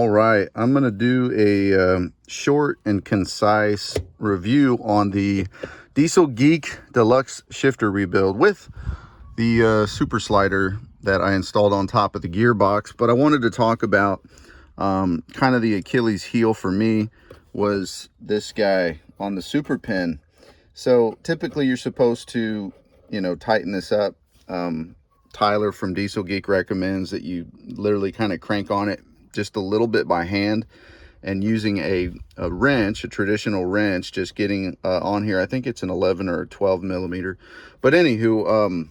All right, I'm going to do a short and concise review on the DieselGeek Deluxe shifter rebuild with the super slider that I installed on top of the gearbox. But I wanted to talk about kind of the Achilles heel for me was this guy on the super pin. So typically you're supposed to, tighten this up. Tyler from DieselGeek recommends that you literally kind of crank on it just a little bit by hand, and using a wrench, a traditional wrench, just getting on here. I think it's an 11 or 12 millimeter. But anywho,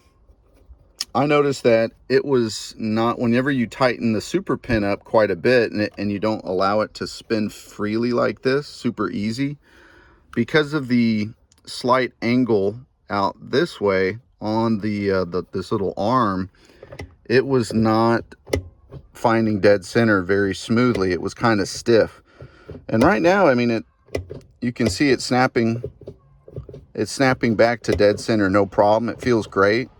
I noticed that it was not, whenever you tighten the super pin up quite a bit and you don't allow it to spin freely like this, super easy, because of the slight angle out this way on this little arm, it was not finding dead center very smoothly. It was kind of stiff. And right now, I mean, you can see it snapping. It's snapping back to dead center, no problem. It feels great.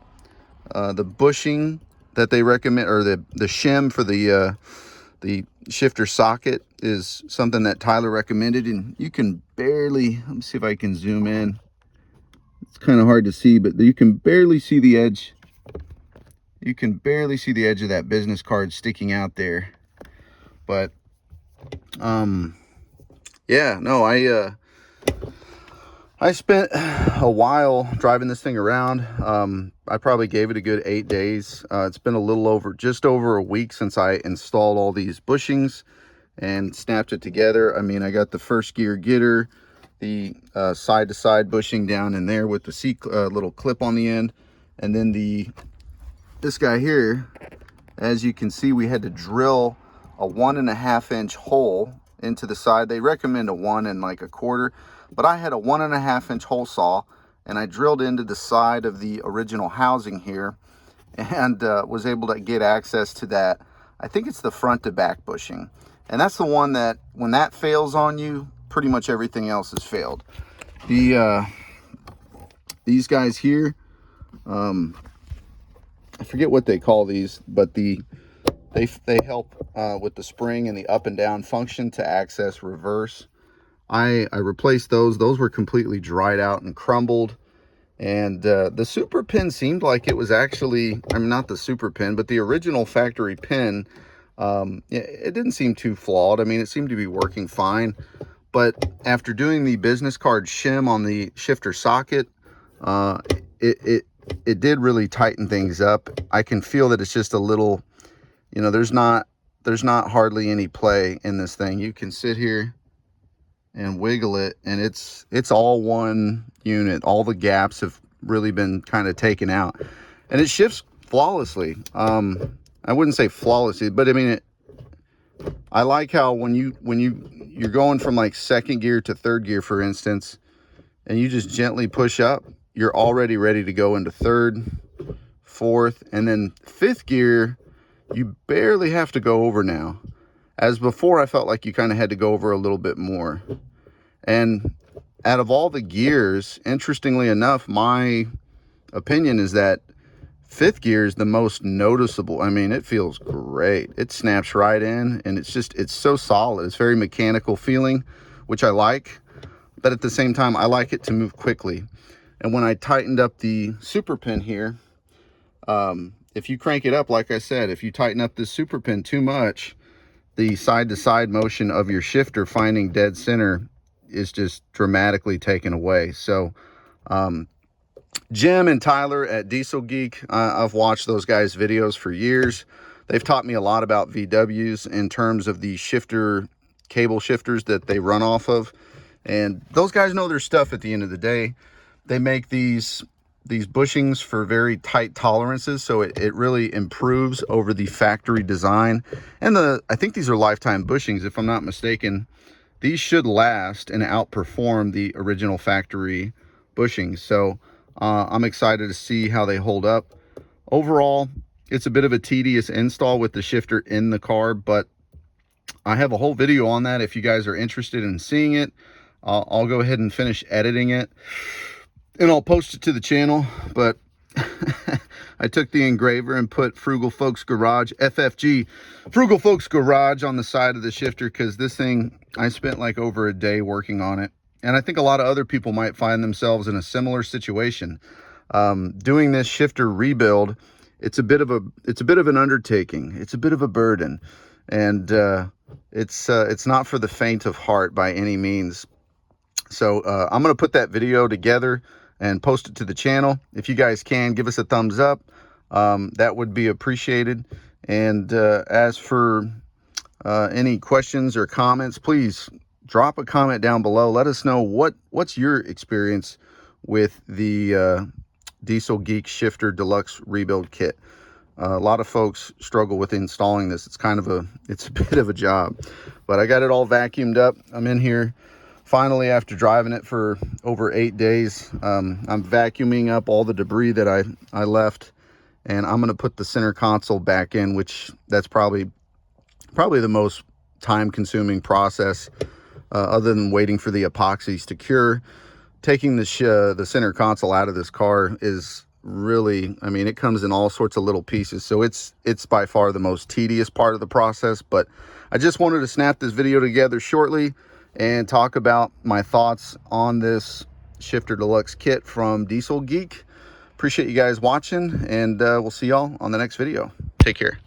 The bushing that they recommend, or the shim for the shifter socket, is something that Tyler recommended, and you can barely, let me see if I can zoom in. It's kind of hard to see, but you can barely see the edge. You can barely see the edge of that business card sticking out there. But yeah, no, I spent a while driving this thing around. I probably gave it a good 8 days. It's been a little over, just over a week since I installed all these bushings and snapped it together. I mean, I got the first gear getter, the side-to-side bushing down in there with the little clip on the end, and then this guy here, as you can see, we had to drill a 1.5 inch hole into the side. They recommend a 1 1/4, but I had a 1.5 inch hole saw, and I drilled into the side of the original housing here, and was able to get access to that. I think it's the front to back bushing, and that's the one that, when that fails on you, pretty much everything else has failed. These guys here, I forget what they call these, but they help with the spring and the up and down function to access reverse. I replaced those. Those were completely dried out and crumbled. And the super pin seemed like it was actually, I mean, not the super pin, but the original factory pin, it didn't seem too flawed. I mean, it seemed to be working fine. But after doing the business card shim on the shifter socket, it did really tighten things up. I can feel that it's just a little, there's not hardly any play in this thing. You can sit here and wiggle it, and it's all one unit. All the gaps have really been kind of taken out, and it shifts flawlessly. I wouldn't say flawlessly, but I mean, I like how when you're going from like second gear to third gear, for instance, and you just gently push up, you're already ready to go into third, fourth, and then fifth gear, you barely have to go over now. As before, I felt like you kind of had to go over a little bit more. And out of all the gears, interestingly enough, my opinion is that fifth gear is the most noticeable. I mean, it feels great. It snaps right in, and it's so solid. It's very mechanical feeling, which I like. But at the same time, I like it to move quickly. And when I tightened up the super pin here, if you crank it up, like I said, if you tighten up this super pin too much, the side-to-side motion of your shifter finding dead center is just dramatically taken away. So Jim and Tyler at DieselGeek, I've watched those guys' videos for years. They've taught me a lot about VWs in terms of the cable shifters that they run off of. And those guys know their stuff at the end of the day. They make these bushings for very tight tolerances, so it really improves over the factory design. And I think these are lifetime bushings, if I'm not mistaken. These should last and outperform the original factory bushings. So I'm excited to see how they hold up. Overall, it's a bit of a tedious install with the shifter in the car, but I have a whole video on that if you guys are interested in seeing it. I'll go ahead and finish editing it, and I'll post it to the channel. But I took the engraver and put Frugal Folks Garage, FFG, Frugal Folks Garage on the side of the shifter, because this thing, I spent like over a day working on it. And I think a lot of other people might find themselves in a similar situation. Doing this shifter rebuild, it's a bit of an undertaking. It's a bit of a burden, and it's not for the faint of heart by any means. So I'm going to put that video together and post it to the channel. If you guys can, give us a thumbs up. That would be appreciated. And as for any questions or comments, please drop a comment down below. Let us know what's your experience with the DieselGeek Shifter Deluxe Rebuild Kit. A lot of folks struggle with installing this. It's a bit of a job, but I got it all vacuumed up. I'm in here finally after driving it for over 8 days. I'm vacuuming up all the debris that I left, and I'm gonna put the center console back in, which that's probably the most time-consuming process, other than waiting for the epoxies to cure. Taking the center console out of this car is really, I mean, it comes in all sorts of little pieces, so it's by far the most tedious part of the process. But I just wanted to snap this video together shortly and talk about my thoughts on this Shifter Deluxe kit from DieselGeek. Appreciate you guys watching, and we'll see y'all on the next video. Take care.